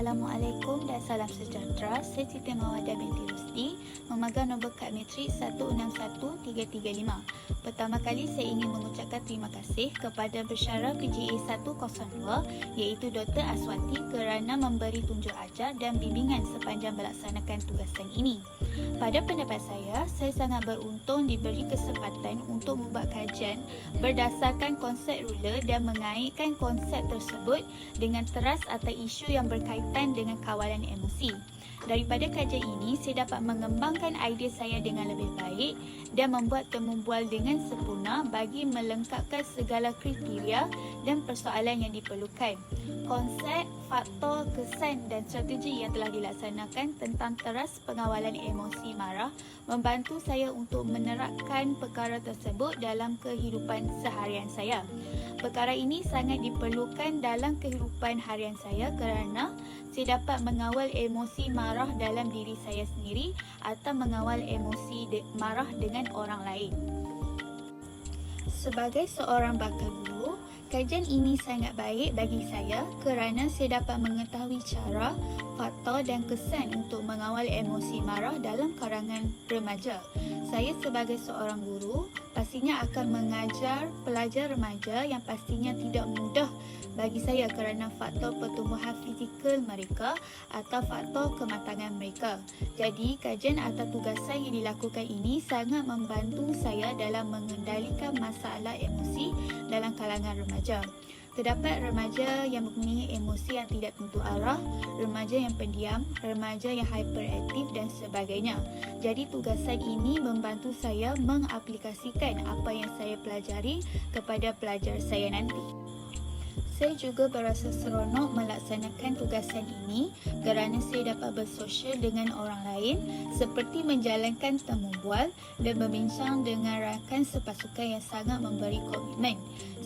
Assalamualaikum dan salam sejahtera. Saya Siti Mawadah binti Rusdi, memegang nombor kad matrik 161335. Pertama kali saya ingin mengucapkan terima kasih kepada pensyarah PGA 102 iaitu Dr. Aswati kerana memberi tunjuk ajar dan bimbingan sepanjang melaksanakan tugasan ini. Pada pendapat saya sangat beruntung diberi kesempatan untuk membuat kajian berdasarkan konsep ruler dan mengaitkan konsep tersebut dengan teras atau isu yang berkaitan dengan kawalan emosi. Daripada kajian ini, saya dapat mengembangkan idea saya dengan lebih baik dan membuat temu bual dengan sempurna bagi melengkapkan segala kriteria dan persoalan yang diperlukan. Konsep, faktor, kesan dan strategi yang telah dilaksanakan tentang teras pengawalan emosi marah membantu saya untuk menerapkan perkara tersebut dalam kehidupan seharian saya. Perkara ini sangat diperlukan dalam kehidupan harian saya kerana saya dapat mengawal emosi marah dalam diri saya sendiri atau mengawal emosi marah dengan orang lain. Sebagai seorang bakal guru, kajian ini sangat baik bagi saya kerana saya dapat mengetahui cara, faktor dan kesan untuk mengawal emosi marah dalam kalangan remaja. Saya sebagai seorang guru pastinya akan mengajar pelajar remaja yang pastinya tidak mudah bagi saya kerana faktor pertumbuhan fizikal mereka atau faktor kematangan mereka. Jadi, kajian atau tugasan yang dilakukan ini sangat membantu saya dalam mengendalikan masalah emosi dalam kalangan remaja. Terdapat remaja yang mempunyai emosi yang tidak tentu arah, remaja yang pendiam, remaja yang hyperaktif dan sebagainya. Jadi tugasan ini membantu saya mengaplikasikan apa yang saya pelajari kepada pelajar saya nanti. Saya juga berasa seronok melaksanakan tugasan ini kerana saya dapat bersosial dengan orang lain seperti menjalankan temu bual dan berbincang dengan rakan sepasukan yang sangat memberi komitmen.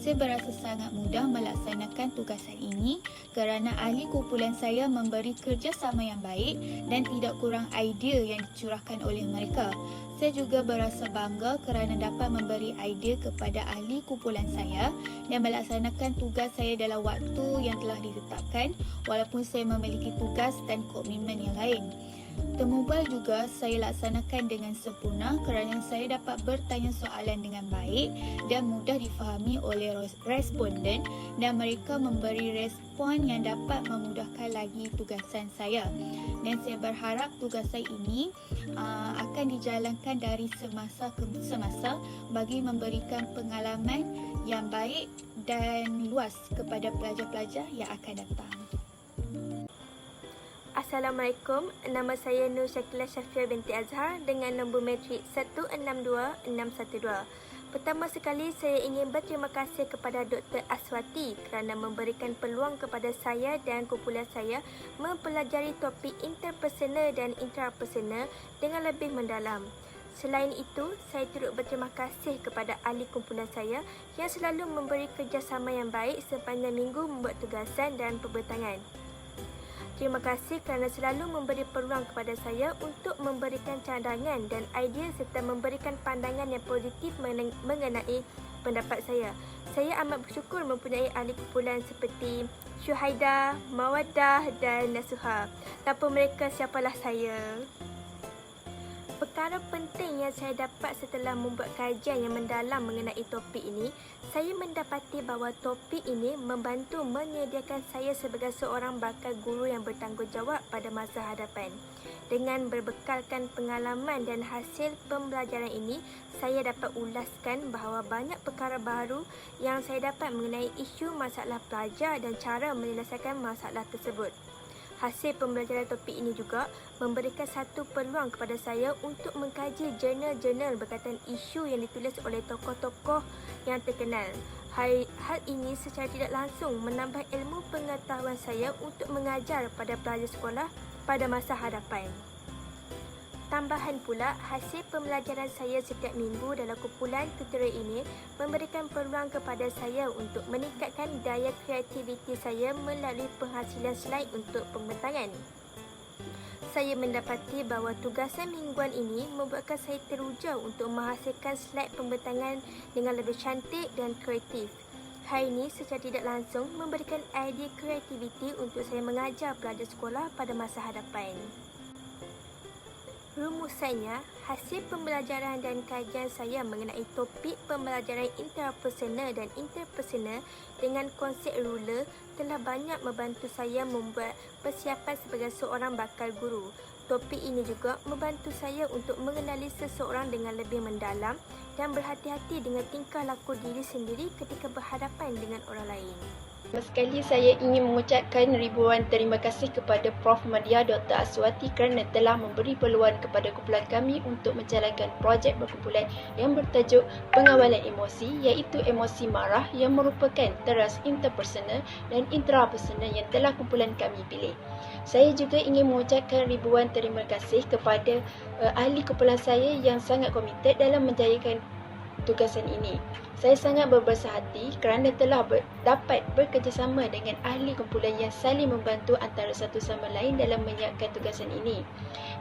Saya berasa sangat mudah melaksanakan tugasan ini kerana ahli kumpulan saya memberi kerjasama yang baik dan tidak kurang idea yang dicurahkan oleh mereka. Saya juga berasa bangga kerana dapat memberi idea kepada ahli kumpulan saya dan melaksanakan tugas saya dalam waktu yang telah ditetapkan walaupun saya memiliki tugas dan komitmen yang lain. Temu bual juga saya laksanakan dengan sempurna kerana saya dapat bertanya soalan dengan baik dan mudah difahami oleh responden dan mereka memberi respon yang dapat memudahkan lagi tugasan saya. Dan saya berharap tugasan ini akan dijalankan dari semasa ke semasa bagi memberikan pengalaman yang baik dan luas kepada pelajar-pelajar yang akan datang. Assalamualaikum, nama saya Nur Syakilah Syafiah binti Azhar dengan nombor matrik 162612. Pertama sekali saya ingin berterima kasih kepada Dr. Aswati kerana memberikan peluang kepada saya dan kumpulan saya mempelajari topik interpersonal dan intrapersonal dengan lebih mendalam. Selain itu, saya turut berterima kasih kepada ahli kumpulan saya yang selalu memberi kerjasama yang baik sepanjang minggu membuat tugasan dan pembentangan. Terima kasih kerana selalu memberi peluang kepada saya untuk memberikan cadangan dan idea serta memberikan pandangan yang positif mengenai pendapat saya. Saya amat bersyukur mempunyai ahli kumpulan seperti Syuhaida, Mawadah dan Nasuha. Tanpa mereka, siapalah saya? Perkara penting yang saya dapat setelah membuat kajian yang mendalam mengenai topik ini, saya mendapati bahawa topik ini membantu menyediakan saya sebagai seorang bakal guru yang bertanggungjawab pada masa hadapan. Dengan berbekalkan pengalaman dan hasil pembelajaran ini, saya dapat ulaskan bahawa banyak perkara baru yang saya dapat mengenai isu masalah pelajar dan cara menyelesaikan masalah tersebut. Hasil pembelajaran topik ini juga memberikan satu peluang kepada saya untuk mengkaji jurnal-jurnal berkaitan isu yang ditulis oleh tokoh-tokoh yang terkenal. Hal ini secara tidak langsung menambah ilmu pengetahuan saya untuk mengajar pada pelajar sekolah pada masa hadapan. Tambahan pula, hasil pembelajaran saya setiap minggu dalam kumpulan tutorial ini memberikan peluang kepada saya untuk meningkatkan daya kreativiti saya melalui penghasilan slide untuk pembentangan. Saya mendapati bahawa tugasan mingguan ini membuatkan saya teruja untuk menghasilkan slide pembentangan dengan lebih cantik dan kreatif. Haini secara tidak langsung memberikan idea kreativiti untuk saya mengajar pelajar sekolah pada masa hadapan. Rumusannya, hasil pembelajaran dan kajian saya mengenai topik pembelajaran intrapersonal dan interpersonal dengan konsep ruler telah banyak membantu saya membuat persiapan sebagai seorang bakal guru. Topik ini juga membantu saya untuk mengenali seseorang dengan lebih mendalam dan berhati-hati dengan tingkah laku diri sendiri ketika berhadapan dengan orang lain. Pertama sekali saya ingin mengucapkan ribuan terima kasih kepada Prof. Madya Dr. Aswati kerana telah memberi peluang kepada kumpulan kami untuk menjalankan projek berkumpulan yang bertajuk pengawalan emosi, iaitu emosi marah yang merupakan teras interpersonal dan intrapersonal yang telah kumpulan kami pilih. Saya juga ingin mengucapkan ribuan terima kasih kepada ahli kumpulan saya yang sangat komited dalam menjayakan tugasan ini. Saya sangat berbesar hati kerana telah dapat bekerjasama dengan ahli kumpulan yang saling membantu antara satu sama lain dalam menyiapkan tugasan ini.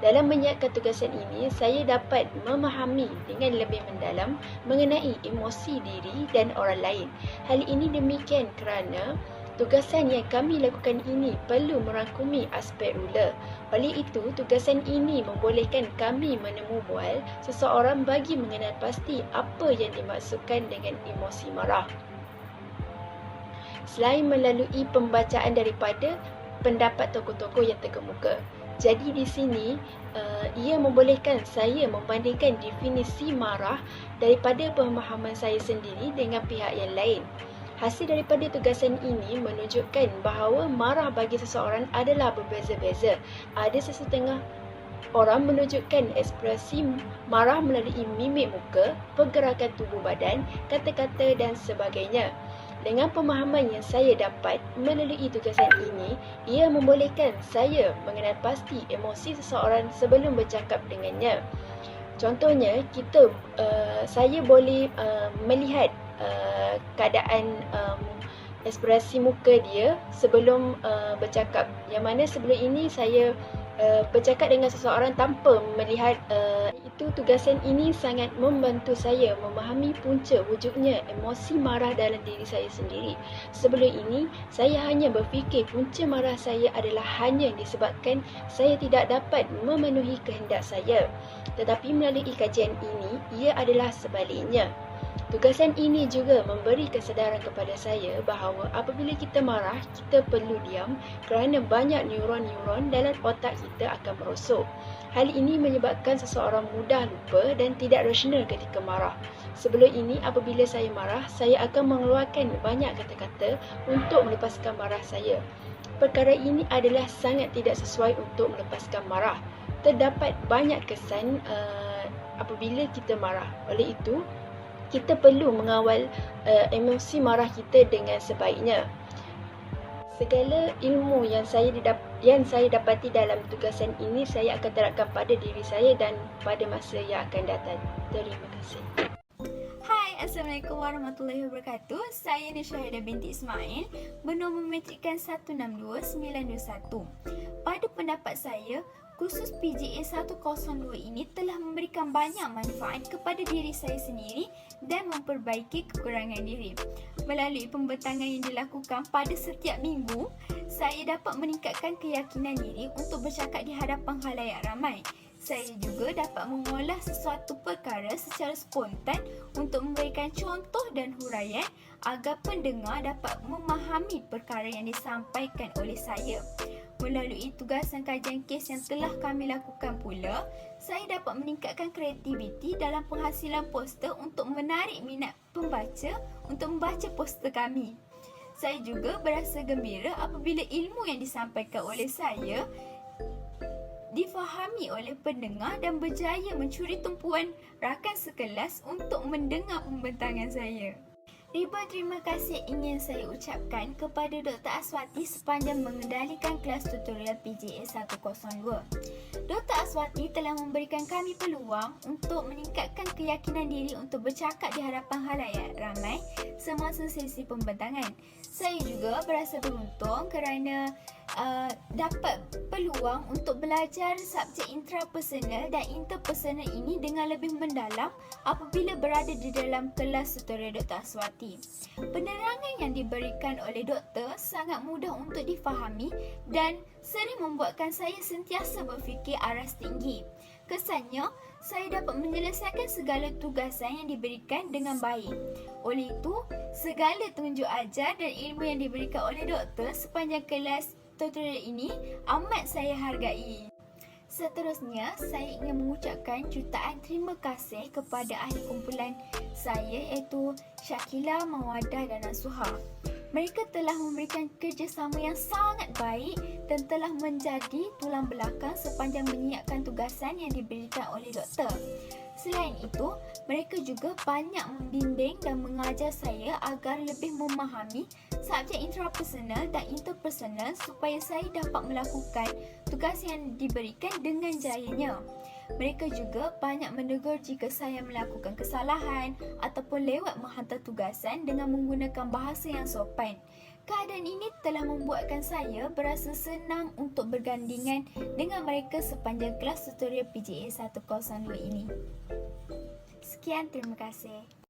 Dalam menyiapkan tugasan ini, saya dapat memahami dengan lebih mendalam mengenai emosi diri dan orang lain. Hal ini demikian kerana tugasan yang kami lakukan ini perlu merangkumi aspek ruler. Oleh itu, tugasan ini membolehkan kami menemubual seseorang bagi mengenal pasti apa yang dimaksudkan dengan emosi marah. Selain melalui pembacaan daripada pendapat tokoh-tokoh yang terkemuka. Jadi di sini, ia membolehkan saya membandingkan definisi marah daripada pemahaman saya sendiri dengan pihak yang lain. Hasil daripada tugasan ini menunjukkan bahawa marah bagi seseorang adalah berbeza-beza. Ada sesetengah orang menunjukkan ekspresi marah melalui mimik muka, pergerakan tubuh badan, kata-kata dan sebagainya. Dengan pemahaman yang saya dapat melalui tugasan ini, ia membolehkan saya mengenal pasti emosi seseorang sebelum bercakap dengannya. Contohnya, saya boleh melihat keadaan ekspresi muka dia sebelum bercakap. Yang mana sebelum ini saya bercakap dengan seseorang tanpa melihat. Itu tugasan ini sangat membantu saya memahami punca wujudnya emosi marah dalam diri saya sendiri. Sebelum ini, saya hanya berfikir punca marah saya adalah hanya disebabkan saya tidak dapat memenuhi kehendak saya. Tetapi melalui kajian ini, ia adalah sebaliknya. Tugasan ini juga memberi kesedaran kepada saya bahawa apabila kita marah, kita perlu diam kerana banyak neuron-neuron dalam otak kita akan merosot. Hal ini menyebabkan seseorang mudah lupa dan tidak rasional ketika marah. Sebelum ini, apabila saya marah, saya akan mengeluarkan banyak kata-kata untuk melepaskan marah saya. Perkara ini adalah sangat tidak sesuai untuk melepaskan marah. Terdapat banyak kesan apabila kita marah. Oleh itu, kita perlu mengawal emosi marah kita dengan sebaiknya. Segala ilmu yang saya dapati dalam tugasan ini, saya akan terapkan pada diri saya dan pada masa yang akan datang. Terima kasih. Hai, Assalamualaikum warahmatullahi wabarakatuh. Saya Nishahidah binti Ismail, bernombor metrikan 162921. Pada pendapat saya, kursus PGA 102 ini telah memberikan banyak manfaat kepada diri saya sendiri dan memperbaiki kekurangan diri. Melalui pembentangan yang dilakukan pada setiap minggu, saya dapat meningkatkan keyakinan diri untuk bercakap di hadapan khalayak ramai. Saya juga dapat mengolah sesuatu perkara secara spontan untuk memberikan contoh dan huraian agar pendengar dapat memahami perkara yang disampaikan oleh saya. Melalui tugasan kajian kes yang telah kami lakukan pula, saya dapat meningkatkan kreativiti dalam penghasilan poster untuk menarik minat pembaca untuk membaca poster kami. Saya juga berasa gembira apabila ilmu yang disampaikan oleh saya difahami oleh pendengar dan berjaya mencuri tumpuan rakan sekelas untuk mendengar pembentangan saya. Ribuan terima kasih ingin saya ucapkan kepada Dr. Aswati sepanjang mengendalikan kelas tutorial PGA 102. Dr. Aswati telah memberikan kami peluang untuk meningkatkan keyakinan diri untuk bercakap di hadapan khalayak ramai semasa sesi pembentangan. Saya juga berasa beruntung kerana dapat peluang untuk belajar subjek intrapersonal dan interpersonal ini dengan lebih mendalam apabila berada di dalam kelas tutorial Dr. Aswati. Penerangan yang diberikan oleh doktor sangat mudah untuk difahami dan sering membuatkan saya sentiasa berfikir aras tinggi. Kesannya, saya dapat menyelesaikan segala tugasan yang diberikan dengan baik. Oleh itu, segala tunjuk ajar dan ilmu yang diberikan oleh doktor sepanjang kelas tutorial ini amat saya hargai. Seterusnya, saya ingin mengucapkan jutaan terima kasih kepada ahli kumpulan saya iaitu Syakila, Mawadah dan Nasuha. Mereka telah memberikan kerjasama yang sangat baik dan telah menjadi tulang belakang sepanjang menyiapkan tugasan yang diberikan oleh doktor. Selain itu, mereka juga banyak membimbing dan mengajar saya agar lebih memahami subjek intrapersonal dan interpersonal supaya saya dapat melakukan tugas yang diberikan dengan jayanya. Mereka juga banyak menegur jika saya melakukan kesalahan ataupun lewat menghantar tugasan dengan menggunakan bahasa yang sopan. Keadaan ini telah membuatkan saya berasa senang untuk bergandingan dengan mereka sepanjang kelas tutorial PGA 102 ini. Sekian, terima kasih.